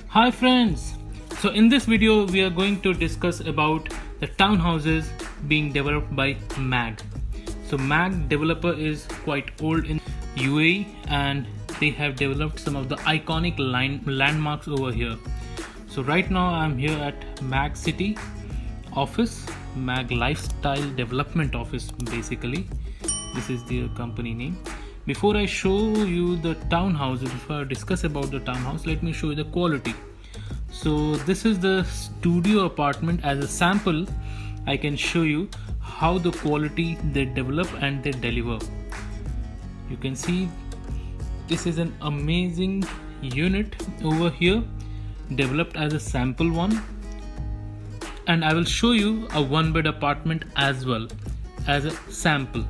Hi friends! So in this video we are going to discuss about the townhouses being developed by MAG. So MAG developer is quite old in UAE and they have developed some of the iconic landmarks over here. So right now I'm here at MAG City office, MAG Lifestyle Development Office basically. This is their company name. Before I show you the townhouse, before I discuss about the townhouse, let me show you the quality. So this is the studio apartment. As a sample, I can show you how the quality they develop and they deliver. You can see this is an amazing unit over here, developed as a sample one, and I will show you a one bed apartment as well as a sample.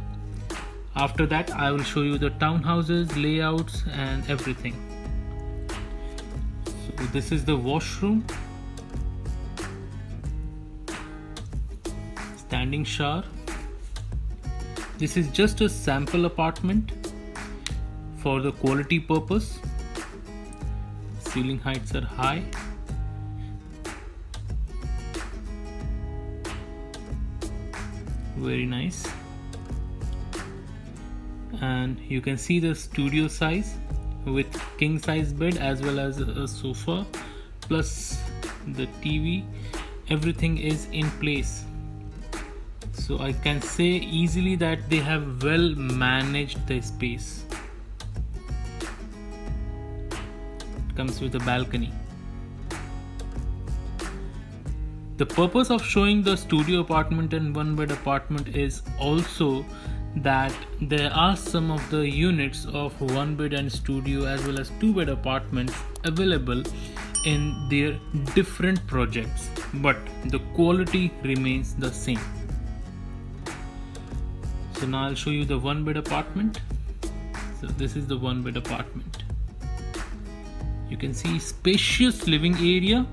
After that I will show you the townhouses, layouts and everything. So this is the washroom, standing shower. This is just a sample apartment for the quality purpose. Ceiling heights are high. Very nice. And you can see the studio size with king size bed as well as a sofa plus the TV. Everything is in place, so I can say easily that they have well managed the space. It comes with a balcony. The purpose of showing the studio apartment and one bed apartment is also that there are some of the units of one bed and studio as well as two bed apartments available in their different projects, but the quality remains the same. So now I'll show you the one bed apartment. So this is the one bed apartment. You can see spacious living area.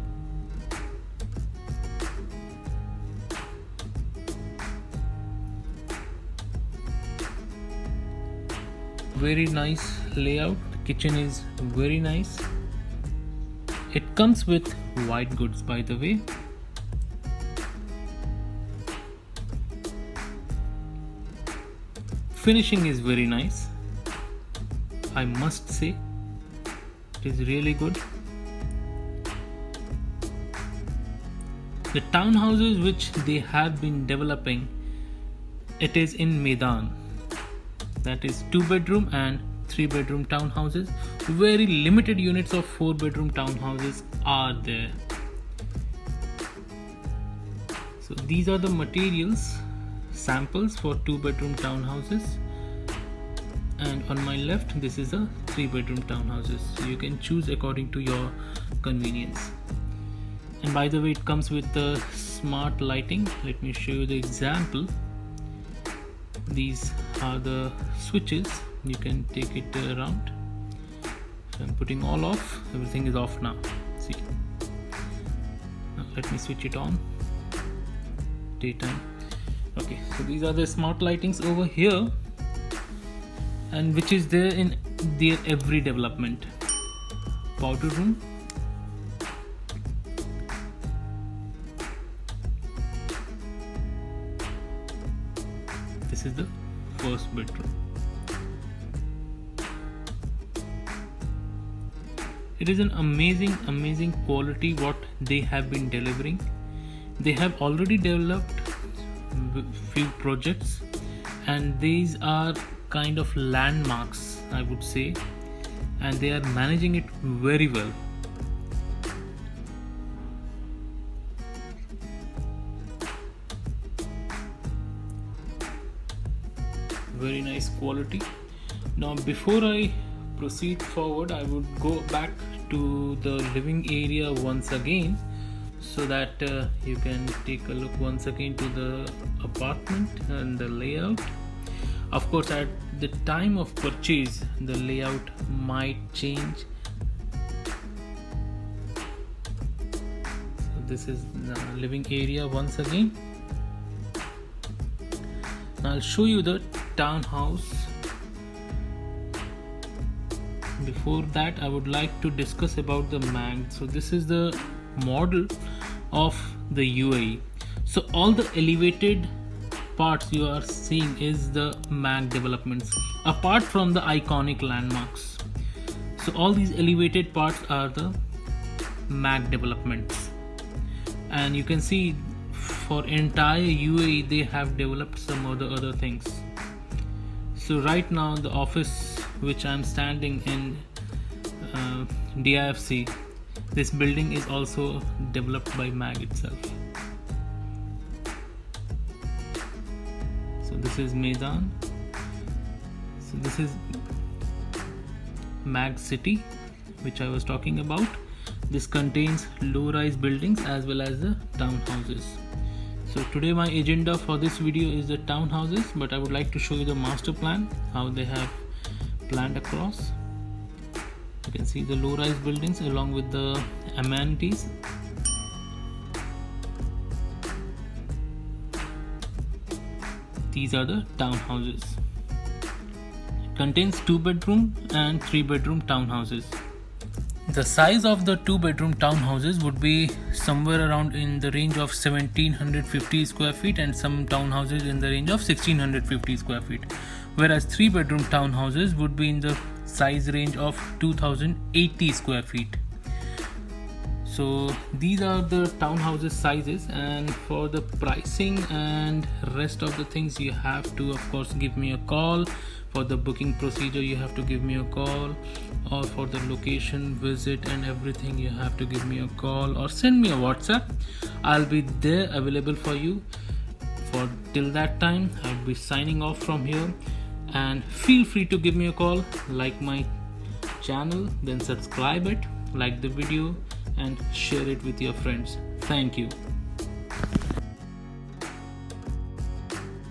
Very nice layout. The kitchen is very nice. It comes with white goods, by the way. Finishing is very nice, I must say. It is really good. The townhouses which they have been developing, it is in Medan. That is 2-bedroom and 3-bedroom townhouses. Very limited units of 4-bedroom townhouses are there. So these are the materials samples for 2-bedroom townhouses, and on my left this is a 3-bedroom townhouses. So you can choose according to your convenience. And by the way, it comes with the smart lighting. Let me show you the example. These are the switches. You can take it around. So I'm putting all off. Everything is off now. See. Now let me switch it on. Daytime. Okay, so these are the smart lightings over here, and which is there in their every development. Powder room. This is the first bedroom. It is an amazing quality what they have been delivering. They have already developed few projects, and these are kind of landmarks, I would say, and they are managing it very well. Very nice quality. Now before I proceed forward, I would go back to the living area once again, so that you can take a look once again to the apartment and the layout. Of course, at the time of purchase the layout might change. So this is the living area once again. Now I'll show you the townhouse before that I would like to discuss about the MAG. So this is the model of the UAE. So all the elevated parts you are seeing is the MAG developments, apart from the iconic landmarks. So all these elevated parts are the MAG developments, and you can see for entire UAE they have developed some other things. So right now the office which I'm standing in, DIFC, this building is also developed by MAG itself. So this is Meydan. So this is MAG City, which I was talking about. This contains low-rise buildings as well as the townhouses. So today my agenda for this video is the townhouses, but I would like to show you the master plan, how they have planned across. You can see the low-rise buildings along with the amenities. These are the townhouses. It contains 2-bedroom and 3-bedroom townhouses. The size of the 2-bedroom townhouses would be somewhere around in the range of 1750 square feet, and some townhouses in the range of 1650 square feet, whereas 3-bedroom townhouses would be in the size range of 2080 square feet. So these are the townhouses sizes, and for the pricing and rest of the things you have to of course give me a call. For the booking procedure you have to give me a call, or for the location visit and everything you have to give me a call or send me a WhatsApp. I'll be there available for you. For till that time I'll be signing off from here, and feel free to give me a call, like my channel, then subscribe it, like the video and share it with your friends. Thank you.